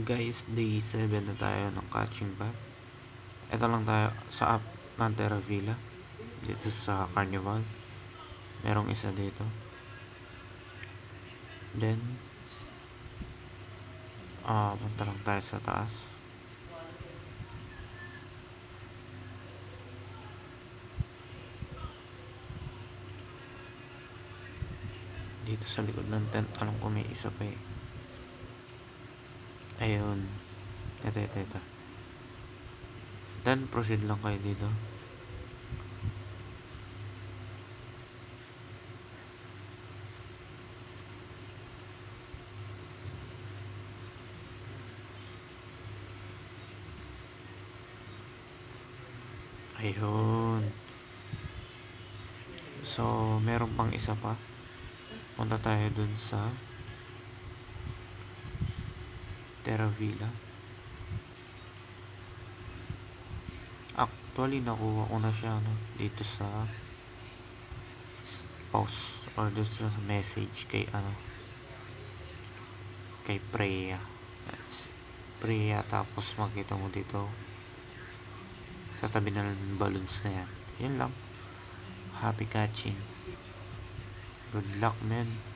guys, day 7 na tayo ng catching back. Ito lang tayo sa app ng Terra Villa. Dito sa Carnival. Merong isa dito. Then, punta lang tayo sa taas. Dito sa likod ng tent, alam ko may isa pa eh. Ayun. Ito. Then, proceed lang kayo dito. Ayun. So, meron pang isa pa. Punta tayo dun sa Terra Villa. Actually, nakuha ko na siya dito sa post or dito sa message kay kay Preya. Tapos makita mo dito sa tabi ng balloons na yan. Yun lang. Happy catching. Good luck, man.